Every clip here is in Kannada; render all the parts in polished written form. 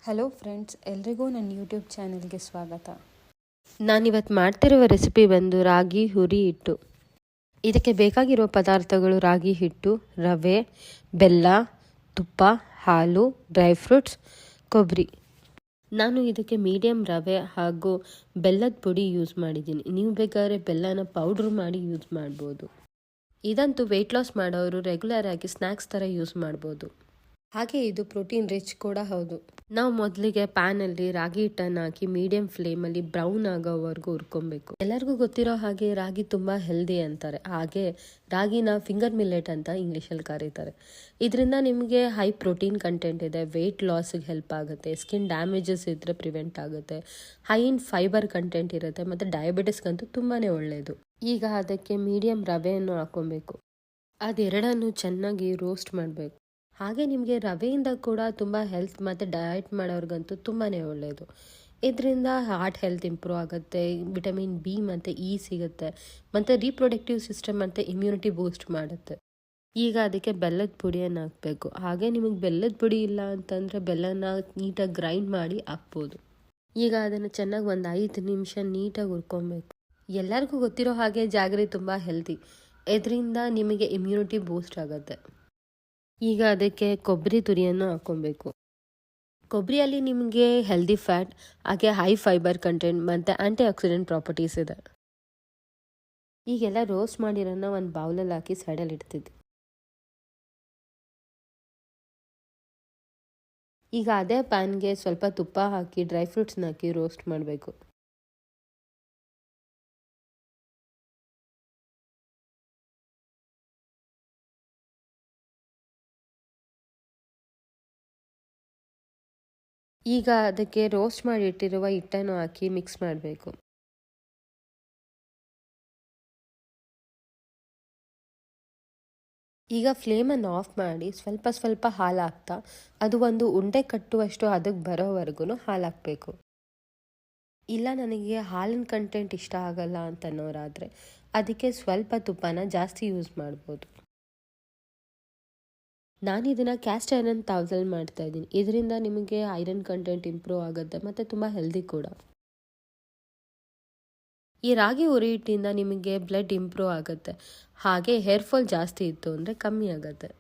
ಹಲೋ ಫ್ರೆಂಡ್ಸ್, ಎಲ್ರಿಗೂ ನನ್ನ ಯೂಟ್ಯೂಬ್ ಚಾನೆಲ್ಗೆ ಸ್ವಾಗತ. ನಾನಿವತ್ತು ಮಾಡ್ತಿರುವ ರೆಸಿಪಿ ಬಂದು ರಾಗಿ ಹುರಿ ಹಿಟ್ಟು. ಇದಕ್ಕೆ ಬೇಕಾಗಿರೋ ಪದಾರ್ಥಗಳು ರಾಗಿ ಹಿಟ್ಟು, ರವೆ, ಬೆಲ್ಲ, ತುಪ್ಪ, ಹಾಲು, ಡ್ರೈ ಫ್ರೂಟ್ಸ್, ಕೊಬ್ಬರಿ. ನಾನು ಇದಕ್ಕೆ ಮೀಡಿಯಮ್ ರವೆ ಹಾಗೂ ಬೆಲ್ಲದ ಪುಡಿ ಯೂಸ್ ಮಾಡಿದ್ದೀನಿ. ನೀವು ಬೇಕಾದ್ರೆ ಬೆಲ್ಲನ ಪೌಡ್ರ್ ಮಾಡಿ ಯೂಸ್ ಮಾಡ್ಬೋದು. ಇದಂತೂ ವೆಯ್ಟ್ ಲಾಸ್ ಮಾಡೋರು ರೆಗ್ಯುಲರ್ ಆಗಿ ಸ್ನ್ಯಾಕ್ಸ್ ಥರ ಯೂಸ್ ಮಾಡ್ಬೋದು. ಹಾಗೆ ಇದು ಪ್ರೋಟೀನ್ ರಿಚ್ ಕೂಡ ಹೌದು. ನಾವು ಮೊದಲಿಗೆ ಪ್ಯಾನಲ್ಲಿ ರಾಗಿ ಹಿಟ್ಟನ್ನು ಹಾಕಿ ಮೀಡಿಯಂ ಫ್ಲೇಮಲ್ಲಿ ಬ್ರೌನ್ ಆಗೋವರೆಗೂ ಹುರ್ಕೊಬೇಕು. ಎಲ್ಲರಿಗೂ ಗೊತ್ತಿರೋ ಹಾಗೆ ರಾಗಿ ತುಂಬ ಹೆಲ್ದಿ ಅಂತಾರೆ. ಹಾಗೆ ರಾಗಿನ ಫಿಂಗರ್ ಮಿಲ್ಲೆಟ್ ಅಂತ ಇಂಗ್ಲೀಷಲ್ಲಿ ಕರೀತಾರೆ. ಇದರಿಂದ ನಿಮಗೆ ಹೈ ಪ್ರೋಟೀನ್ ಕಂಟೆಂಟ್ ಇದೆ, ವೆಯ್ಟ್ ಲಾಸಿಗೆ ಹೆಲ್ಪ್ ಆಗುತ್ತೆ, ಸ್ಕಿನ್ ಡ್ಯಾಮೇಜಸ್ ಇದ್ದರೆ ಪ್ರಿವೆಂಟ್ ಆಗುತ್ತೆ, ಹೈ ಇನ್ ಫೈಬರ್ ಕಂಟೆಂಟ್ ಇರುತ್ತೆ ಮತ್ತು ಡಯಾಬಿಟಿಸ್ಗಂತೂ ತುಂಬಾ ಒಳ್ಳೆಯದು. ಈಗ ಅದಕ್ಕೆ ಮೀಡಿಯಂ ರವೆಯನ್ನು ಹಾಕೊಬೇಕು. ಅದೆರಡನ್ನು ಚೆನ್ನಾಗಿ ರೋಸ್ಟ್ ಮಾಡಬೇಕು. ಹಾಗೆ ನಿಮಗೆ ರವೆಯಿಂದ ಕೂಡ ತುಂಬ ಹೆಲ್ತ್ ಮತ್ತು ಡಯಟ್ ಮಾಡೋರ್ಗಂತೂ ತುಂಬಾ ಒಳ್ಳೆಯದು. ಇದರಿಂದ ಹಾರ್ಟ್ ಹೆಲ್ತ್ ಇಂಪ್ರೂವ್ ಆಗುತ್ತೆ, ವಿಟಮಿನ್ ಬಿ ಮತ್ತು ಇ ಸಿಗುತ್ತೆ, ಮತ್ತು ರೀಪ್ರೊಡಕ್ಟಿವ್ ಸಿಸ್ಟಮ್ ಮತ್ತು ಇಮ್ಯುನಿಟಿ ಬೂಸ್ಟ್ ಮಾಡುತ್ತೆ. ಈಗ ಅದಕ್ಕೆ ಬೆಲ್ಲದ ಪುಡಿಯನ್ನು ಹಾಕಬೇಕು. ಹಾಗೆ ನಿಮಗೆ ಬೆಲ್ಲದ ಪುಡಿ ಇಲ್ಲ ಅಂತಂದರೆ ಬೆಲ್ಲನ ನೀಟಾಗಿ ಗ್ರೈಂಡ್ ಮಾಡಿ ಹಾಕ್ಬೋದು. ಈಗ ಅದನ್ನು ಚೆನ್ನಾಗಿ ಒಂದು 5 ನಿಮಿಷ ನೀಟಾಗಿ ಹುರ್ಕೊಬೇಕು. ಎಲ್ಲರಿಗೂ ಗೊತ್ತಿರೋ ಹಾಗೆ ಜಾಗರಿ ತುಂಬ ಹೆಲ್ತಿ, ಇದರಿಂದ ನಿಮಗೆ ಇಮ್ಯುನಿಟಿ ಬೂಸ್ಟ್ ಆಗುತ್ತೆ. ಈಗ ಅದಕ್ಕೆ ಕೊಬ್ಬರಿ ತುರಿಯನ್ನು ಹಾಕ್ಕೊಬೇಕು. ಕೊಬ್ಬರಿಯಲ್ಲಿ ನಿಮಗೆ ಹೆಲ್ದಿ ಫ್ಯಾಟ್, ಹಾಗೆ ಹೈ ಫೈಬರ್ ಕಂಟೆಂಟ್ ಮತ್ತು ಆ್ಯಂಟಿ ಆಕ್ಸಿಡೆಂಟ್ ಪ್ರಾಪರ್ಟೀಸ್ ಇದೆ. ಈಗೆಲ್ಲ ರೋಸ್ಟ್ ಮಾಡಿರೋನ್ನ ಒಂದು ಬೌಲಲ್ಲಿ ಹಾಕಿ ಸೈಡಲ್ಲಿ ಇಡ್ತಿದ್ದೆ. ಈಗ ಅದೇ ಪ್ಯಾನ್ಗೆ ಸ್ವಲ್ಪ ತುಪ್ಪ ಹಾಕಿ ಡ್ರೈ ಫ್ರೂಟ್ಸ್ನ ಹಾಕಿ ರೋಸ್ಟ್ ಮಾಡಬೇಕು. ಈಗ ಅದಕ್ಕೆ ರೋಸ್ಟ್ ಮಾಡಿ ಇಟ್ಟಿರುವ ಹಿಟ್ಟನ್ನು ಹಾಕಿ ಮಿಕ್ಸ್ ಮಾಡಬೇಕು. ಈಗ ಫ್ಲೇಮನ್ನು ಆಫ್ ಮಾಡಿ ಸ್ವಲ್ಪ ಸ್ವಲ್ಪ ಹಾಲು ಹಾಕ್ತಾ ಅದು ಒಂದು ಉಂಡೆ ಕಟ್ಟುವಷ್ಟು ಅದಕ್ಕೆ ಬರೋವರೆಗೂ ಹಾಲು ಹಾಕಬೇಕು. ಇಲ್ಲ ನನಗೆ ಹಾಲಿನ ಕಂಟೆಂಟ್ ಇಷ್ಟ ಆಗಲ್ಲ ಅಂತನ್ನೋರಾದರೆ ಅದಕ್ಕೆ ಸ್ವಲ್ಪ ತುಪ್ಪನ ಜಾಸ್ತಿ ಯೂಸ್ ಮಾಡ್ಬೋದು. ನಾನು ಇದನ್ನು ಕ್ಯಾಸ್ಟ್ ಐರನ್ ತವದಲ್ಲಿ ಮಾಡ್ತಾ ಇದ್ದೀನಿ. ಇದರಿಂದ ನಿಮಗೆ ಐರನ್ ಕಂಟೆಂಟ್ ಇಂಪ್ರೂವ್ ಆಗುತ್ತೆ ಮತ್ತು ತುಂಬ ಹೆಲ್ದಿ ಕೂಡ. ಈ ರಾಗಿ ಹುರಿ ಹಿಟ್ಟಿಂದ ನಿಮಗೆ ಬ್ಲಡ್ ಇಂಪ್ರೂವ್ ಆಗುತ್ತೆ, ಹಾಗೆ ಹೇರ್ ಫಾಲ್ ಜಾಸ್ತಿ ಇತ್ತು ಅಂದರೆ ಕಮ್ಮಿ ಆಗುತ್ತೆ.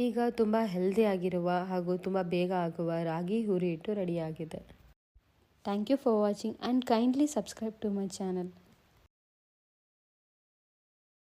ಈಗ ತುಂಬ ಹೆಲ್ದಿ ಆಗಿರುವ ಹಾಗೂ ತುಂಬ ಬೇಗ ಆಗುವ ರಾಗಿ ಹುರಿ ಹಿಟ್ಟು ರೆಡಿಯಾಗಿದೆ. Thank you for watching and kindly subscribe to my channel.